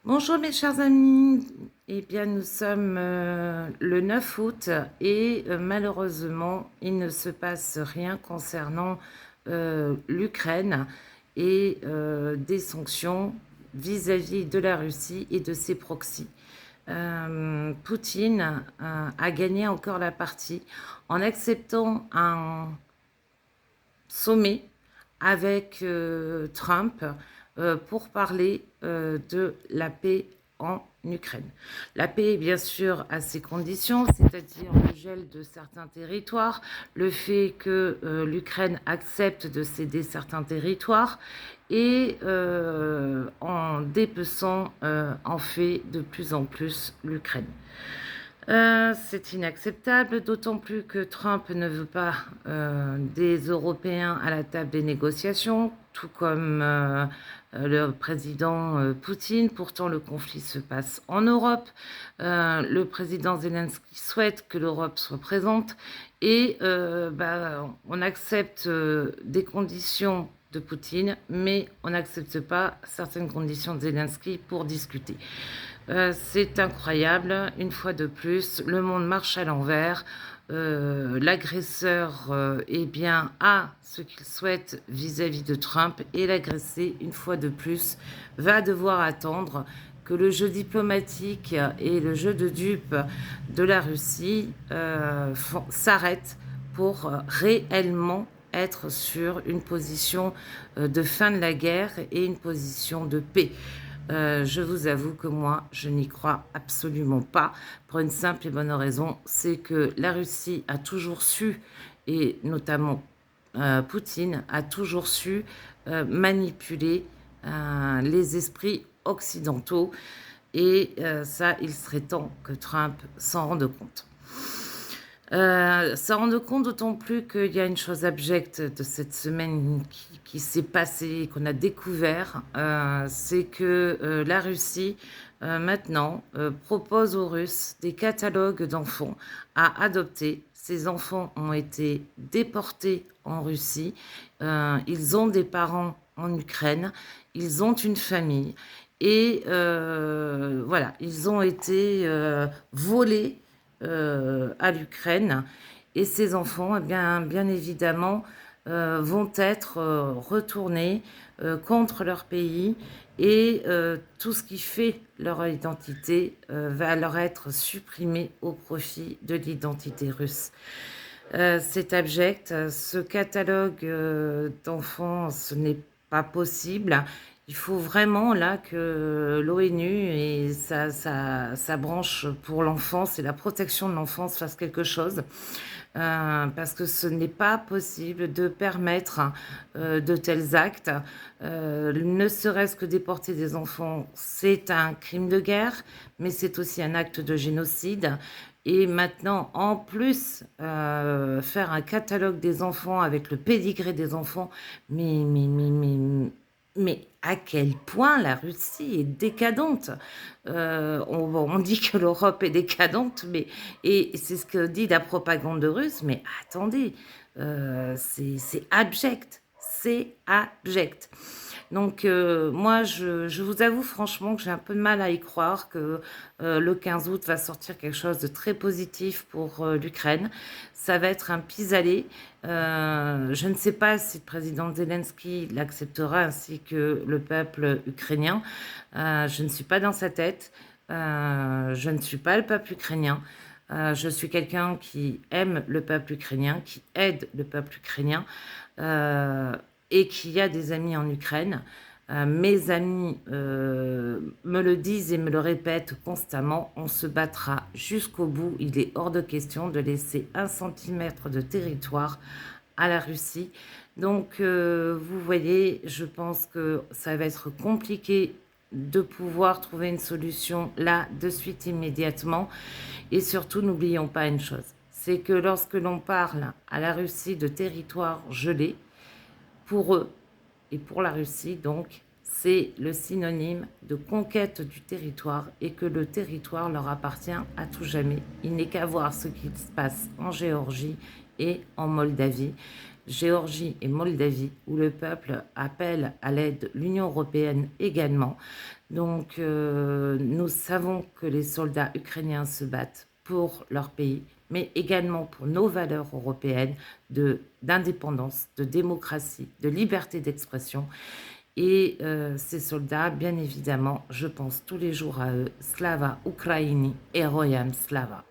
Bonjour mes chers amis, eh bien nous sommes le 9 août et malheureusement il ne se passe rien concernant l'Ukraine et des sanctions vis-à-vis de la Russie et de ses proxys. Poutine a gagné encore la partie en acceptant un sommet avec Trump pour parler de la paix en Ukraine. La paix, bien sûr, a ses conditions, c'est-à-dire le gel de certains territoires, le fait que l'Ukraine accepte de céder certains territoires et en dépeçant en fait de plus en plus l'Ukraine. C'est inacceptable, d'autant plus que Trump ne veut pas des Européens à la table des négociations, tout comme le président Poutine. Pourtant, le conflit se passe en Europe. Le président Zelensky souhaite que l'Europe soit présente et on accepte des conditions de Poutine, mais on n'accepte pas certaines conditions de Zelensky pour discuter. C'est incroyable, une fois de plus, le monde marche à l'envers. L'agresseur a ce qu'il souhaite vis-à-vis de Trump et l'agressé, une fois de plus, va devoir attendre que le jeu diplomatique et le jeu de dupes de la Russie s'arrêtent pour réellement être sur une position de fin de la guerre et une position de paix. Je vous avoue que moi, je n'y crois absolument pas, pour une simple et bonne raison, c'est que la Russie a toujours su, et notamment Poutine, a toujours su manipuler les esprits occidentaux, et ça, il serait temps que Trump s'en rende compte. S'en rendre compte d'autant plus qu'il y a une chose abjecte de cette semaine qui s'est passée, qu'on a découvert, c'est que la Russie maintenant propose aux Russes des catalogues d'enfants à adopter. Ces enfants ont été déportés en Russie, ils ont des parents en Ukraine, ils ont une famille et voilà, ils ont été volés à l'Ukraine. Et ces enfants, bien évidemment, vont être retournés contre leur pays et tout ce qui fait leur identité va leur être supprimé au profit de l'identité russe. C'est abject. Ce catalogue d'enfants, ce n'est pas possible. Il faut vraiment là que l'ONU et sa branche pour l'enfance et la protection de l'enfance fassent quelque chose. Parce que ce n'est pas possible de permettre de tels actes. Ne serait-ce que déporter des enfants, c'est un crime de guerre, mais c'est aussi un acte de génocide. Et maintenant, en plus, faire un catalogue des enfants avec le pédigré des enfants, mais à quel point la Russie est décadente. On dit que l'Europe est décadente, et c'est ce que dit la propagande russe, mais attendez, c'est abject, c'est abject. Donc moi, je vous avoue franchement que j'ai un peu de mal à y croire que le 15 août va sortir quelque chose de très positif pour l'Ukraine. Ça va être un pis-aller. Je ne sais pas si le président Zelensky l'acceptera ainsi que le peuple ukrainien. Je ne suis pas dans sa tête. Je ne suis pas le peuple ukrainien. Je suis quelqu'un qui aime le peuple ukrainien, qui aide le peuple ukrainien et qui a des amis en Ukraine. Mes amis me le disent et me le répètent constamment, on se battra jusqu'au bout. Il est hors de question de laisser 1 centimètre de territoire à la Russie. Donc, vous voyez, je pense que ça va être compliqué de pouvoir trouver une solution là, de suite, immédiatement. Et surtout, n'oublions pas une chose, c'est que lorsque l'on parle à la Russie de territoire gelé, pour eux et pour la Russie, donc, c'est le synonyme de conquête du territoire et que le territoire leur appartient à tout jamais. Il n'est qu'à voir ce qui se passe en Géorgie et en Moldavie. Géorgie et Moldavie, où le peuple appelle à l'aide l'Union européenne également. Donc, nous savons que les soldats ukrainiens se battent pour leur pays, mais également pour nos valeurs européennes d'indépendance, de démocratie, de liberté d'expression. Et ces soldats, bien évidemment, je pense tous les jours à eux. Slava Ukraini, Heroyam Slava.